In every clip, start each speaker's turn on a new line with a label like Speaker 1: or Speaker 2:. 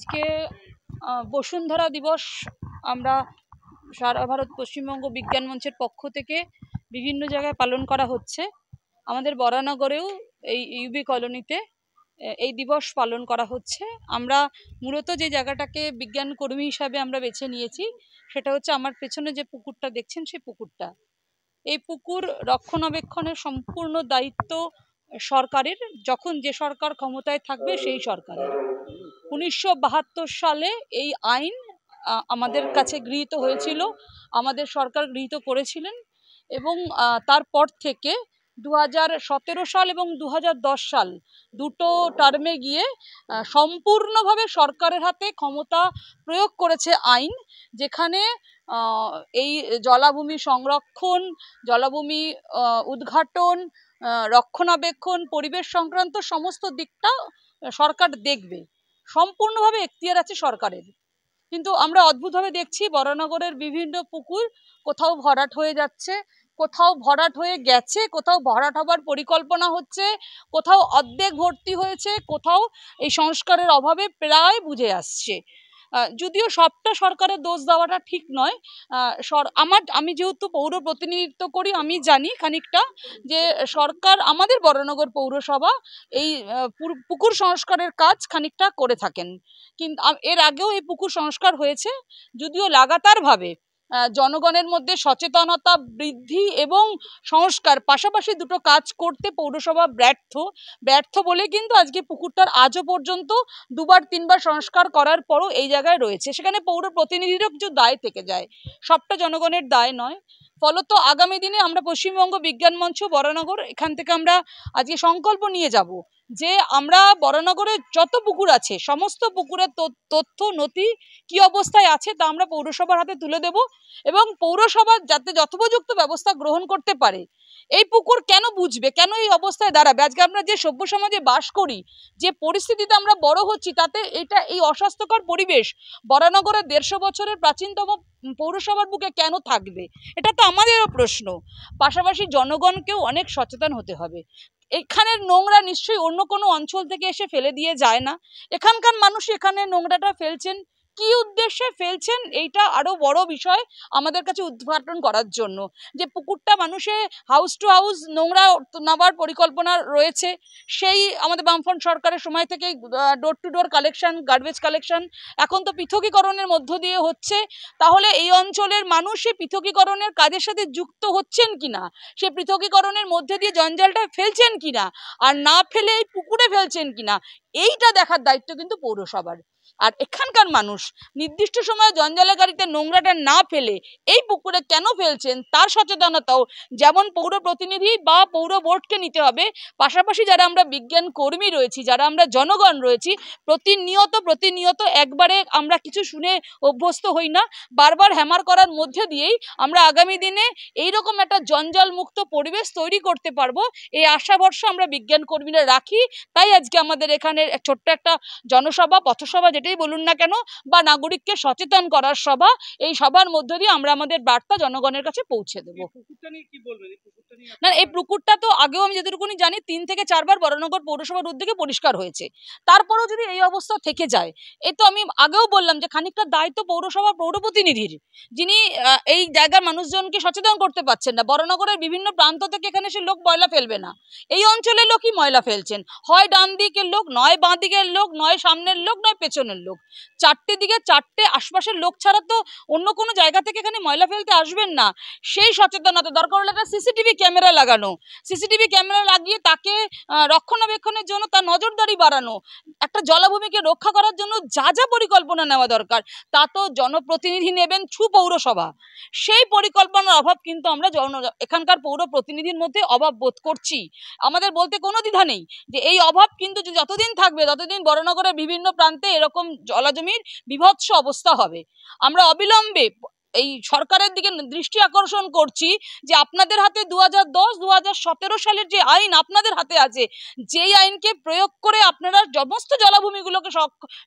Speaker 1: আজকে বসুন্ধরা দিবস আমরা সারা ভারত পশ্চিমবঙ্গ বিজ্ঞান মঞ্চের পক্ষ থেকে বিভিন্ন জায়গায় পালন করা হচ্ছে। আমাদের বরানগরেও এই ইউবি কলোনিতে এই দিবস পালন করা হচ্ছে। আমরা মূলত যে জায়গাটাকে বিজ্ঞান কর্মী হিসাবে আমরা বেছে নিয়েছি সেটা হচ্ছে আমার পেছনে যে পুকুরটা দেখছেন সেই পুকুরটা। এই পুকুর রক্ষণাবেক্ষণের সম্পূর্ণ দায়িত্ব সরকারের, যখন যে সরকার ক্ষমতায় থাকবে সেই সরকারের। 1972 সালে এই আইন আমাদের কাছে গৃহীত হয়েছিল, আমাদের সরকার গৃহীত করেছিলেন এবং তারপর থেকে 2017 সাল এবং 2010 সাল দুটো টার্মে গিয়ে সম্পূর্ণভাবে সরকারের হাতে ক্ষমতা প্রয়োগ করেছে আইন, যেখানে এই জলাভূমি সংরক্ষণ, জলাভূমি উদ্ঘাটন, রক্ষণাবেক্ষণ, পরিবেশ সংক্রান্ত সমস্ত দিকটা সরকার দেখবে। সম্পূর্ণভাবে এখতিয়ার আছে সরকারের। কিন্তু আমরা অদ্ভুতভাবে দেখছি বরানগরের বিভিন্ন পুকুর কোথাও ভরাট হয়ে যাচ্ছে, কোথাও ভরাট হয়ে গেছে, কোথাও ভরাট হবার পরিকল্পনা হচ্ছে, কোথাও অর্ধেক ভর্তি হয়েছে, কোথাও এই সংস্কারের অভাবে প্রায় বুঝে আসছে। যদিও সবটা সরকারের দোষ দেওয়াটা ঠিক নয়। আমি যেহেতু পৌর প্রতিনিধিত্ব করি, আমি জানি খানিকটা যে সরকার, আমাদের বরানগর পৌরসভা এই পুকুর সংস্কারের কাজ খানিকটা করে থাকেন। কিন্তু এর আগেও এই পুকুর সংস্কার হয়েছে, যদিও লাগাতারভাবে জনগণের মধ্যে সচেতনতা বৃদ্ধি এবং সংস্কার পাশাপাশি দুটো কাজ করতে পৌরসভা ব্যর্থ বলে কিন্তু আজকে পুকুরটার আজও পর্যন্ত দুবার তিনবার সংস্কার করার পরও এই জায়গায় রয়েছে। সেখানে পৌর প্রতিনিধিরও কিছু দায় থেকে যায়, সবটা জনগণের দায় নয়। ফলত আগামী দিনে আমরা পশ্চিমবঙ্গ বিজ্ঞান মঞ্চ বরানগর, এখান থেকে আমরা আজকে সংকল্প নিয়ে যাব যে আমরা বরানগরে যত পুকুর আছে সমস্ত পুকুরের তথ্য নথি কি অবস্থায় আছে তা আমরা পৌরসভার হাতে তুলে দেব এবং পৌরসভা যাতে যথোপযুক্ত ব্যবস্থা গ্রহণ করতে পারে। এই পুকুর কেন বুঝবে, কেন এই অবস্থায় দাঁড়াবে? আজকে আমরা যে সভ্য সমাজে বাস করি, যে পরিস্থিতিতে আমরা বড় হচ্ছি, তাতে এই অস্বাস্থ্যকর পরিবেশ বরানগরের 150 বছরের প্রাচীনতম পৌরসভার বুকে কেন থাকবে? এটা তো আমাদেরও প্রশ্ন। পাশাপাশি জনগণকেও অনেক সচেতন হতে হবে। এখানের নোংরা নিশ্চয়ই অন্য কোনো অঞ্চল থেকে এসে ফেলে দিয়ে যায় না। এখানকার মানুষ এখানে নোংরাটা ফেলছেন, কি উদ্দেশ্যে ফেলছেন, এইটা আরো বড় বিষয় আমাদের কাছে উদ্ঘাটন করার জন্য। যে পুকুরটা মানুষে হাউস টু হাউস নোংরা নেওয়ার পরিকল্পনা রয়েছে, সেই আমাদের বামফ্রন্ট সরকারের সময় থেকে door to door collection, garbage collection এখন তো পৃথকীকরণের মধ্য দিয়ে হচ্ছে। তাহলে এই অঞ্চলের মানুষ সেই পৃথকীকরণের কাজের সাথে যুক্ত হচ্ছেন কিনা, সে পৃথকীকরণের মধ্যে দিয়ে জঞ্জালটা ফেলছেন কিনা, আর না ফেলে এই পুকুরে ফেলছেন কিনা, এইটা দেখার দায়িত্ব কিন্তু পৌরসভার। আর এখানকার মানুষ নির্দিষ্ট সময়ে জঞ্জালের গাড়িতে নোংরাটা না ফেলে এই পুকুরে কেন ফেলছেন তার সচেতনতাও যেমন পৌর প্রতিনিধি বা পৌর বোর্ডকে নিতে হবে, পাশাপাশি যারা আমরা বিজ্ঞান কর্মী রয়েছি, যারা আমরা জনগণ রয়েছি, প্রতিনিয়ত একবারে আমরা কিছু শুনে অভ্যস্ত হই না, বারবার হ্যামার করার মধ্যে দিয়েই আমরা আগামী দিনে এইরকম একটা জঞ্জাল মুক্ত পরিবেশ তৈরি করতে পারবো, এই আশা ভরসা আমরা বিজ্ঞান কর্মীরা রাখি। তাই আজকে আমাদের এখানে ছোট্ট একটা জনসভা, পথসভা যেটাই বলুন না কেন, বা নাগরিককে সচেতন করার সভা, এই সভার মধ্য দিয়ে আমরা আমাদের বার্তা জনগণের কাছে পৌঁছে দেবো। না, এই পুকুরটা তো আগেও আমি যতটুকুনি জানি 3 থেকে 4 বার বরানগর পৌরসভার উদ্যোগে পরিষ্কার হয়েছে। তারপরেও যদি এই অবস্থা থেকে যায়, এই তো আমি আগেও বললাম যে খানিকটা দায়িত্ব পৌরসভা পৌর প্রতিনিধির, যিনি এই জায়গার মানুষজনকে সচেতন করতে পারছেন না। বরানগরের বিভিন্ন প্রান্ত থেকে এখানে সে লোক ময়লা ফেলবে না, এই অঞ্চলের লোকই ময়লা ফেলছেন। হয় ডান দিকের লোক, নয় বাঁ দিকের লোক, নয় সামনের লোক, নয় পেছনের লোক। 4টে দিকে 4টে আশপাশের লোক ছাড়া তো অন্য কোনো জায়গা থেকে এখানে ময়লা ফেলতে আসবেন না। সেই সচেতনতা দরকার হলে একটা সিসিটিভি ক্যামেরা লাগানো, সিসিটিভি ক্যামেরা লাগিয়ে তাকে রক্ষণাবেক্ষণের জন্য তার নজরদারি বাড়ানো, একটা জলাভূমিকে রক্ষা করার জন্য যা যা পরিকল্পনা নেওয়া দরকার তা তো জনপ্রতিনিধি নেবেন থ্রু পৌরসভা। সেই পরিকল্পনার অভাব কিন্তু আমরা এখানকার পৌর প্রতিনিধির মধ্যে অভাব বোধ করছি। আমাদের বলতে কোনো দ্বিধা নেই যে এই অভাব কিন্তু যতদিন থাকবে ততদিন বরানগরের বিভিন্ন প্রান্তে এরকম জলাজমির বিভৎস অবস্থা হবে। আমরা অবিলম্বে এই সরকারের দিকে দৃষ্টি আকর্ষণ করছি যে আপনাদের হাতে 2010-2017 সালের যে আইন আপনাদের হাতে আছে, যেই আইনকে প্রয়োগ করে আপনারা সমস্ত জলাভূমিগুলোকে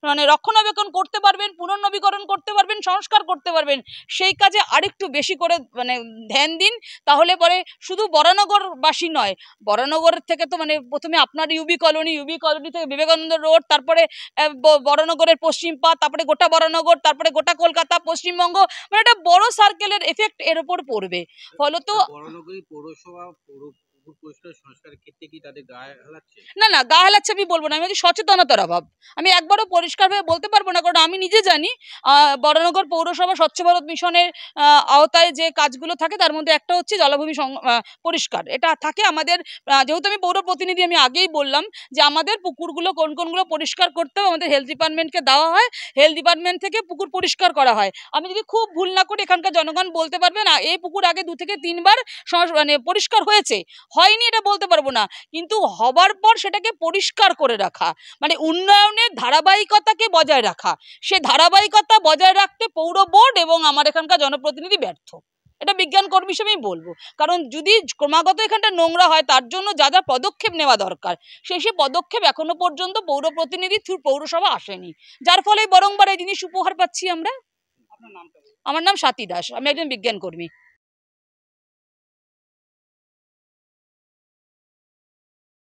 Speaker 1: মানে রক্ষণাবেক্ষণ করতে পারবেন, পুনর্নবীকরণ করতে পারবেন, সংস্কার করতে পারবেন, সেই কাজে আরেকটু বেশি করে মানে ধ্যান দিন। তাহলে পরে শুধু বরানগরবাসী নয়, বরানগর থেকে তো মানে প্রথমে আপনার ইউবি কলোনি থেকে বিবেকানন্দ রোড, তারপরে বরানগরের পশ্চিম পাড়, তারপরে গোটা বরানগর, তারপরে গোটা কলকাতা, পশ্চিমবঙ্গ, মানে একটা বড় সার্কেলের এফেক্ট এর উপর পড়বে। ফলত
Speaker 2: বরানগরী পৌরসভা পরিষ্কার সংস্কারের ক্ষেত্রে কি তাদের গায়ে হালাচ্ছে?
Speaker 1: না না, গায়ে হালাচ্ছে আমি বলবো না, আমি বলছি সচেতনতার অভাব। আমি একবারও পরিষ্কারভাবে বলতে পারবো না, কারণ আমি নিজে জানি বরানগর পৌরসভা স্বচ্ছ ভারত মিশনের আওতায় যে কাজগুলো থাকে তার মধ্যে একটা হচ্ছে জলাভূমি পরিষ্কার। এটা থাকে আমাদের, যেহেতু আমি পৌর প্রতিনিধি, আমি আগেই বললাম যে আমাদের পুকুরগুলো কোনগুলো পরিষ্কার করতে হবে আমাদের হেলথ ডিপার্টমেন্টকে দেওয়া হয়, হেলথ ডিপার্টমেন্ট থেকে পুকুর পরিষ্কার করা হয়। আমি যদি খুব ভুল না করি, এখানকার জনগণ বলতে পারবে না এই পুকুর আগে 2 থেকে 3 বার মানে পরিষ্কার হয়েছে, হয়নি এটা বলতে পারবো না, কিন্তু হবার পর সেটাকে পরিষ্কার করে রাখা মানে উন্নয়নের ধারাবাহিকতাকে বজায় রাখা, সে ধারাবাহিকতা বজায় রাখতে পৌর বোর্ড এবং আমার এখানকার জনপ্রতিনিধি ব্যর্থ। এটা বিজ্ঞান কর্মী হিসেবেই বলবো, কারণ যদি ক্রমাগত এখানটা নোংরা হয় তার জন্য যা যা পদক্ষেপ নেওয়া দরকার সেই পদক্ষেপ এখনো পর্যন্ত পৌর প্রতিনিধি থ্রু পৌরসভা আসেনি, যার ফলে বরংবার এই জিনিস উপহার পাচ্ছি আমরা। আমার নাম স্বাতী দাস, আমি একজন বিজ্ঞান কর্মী।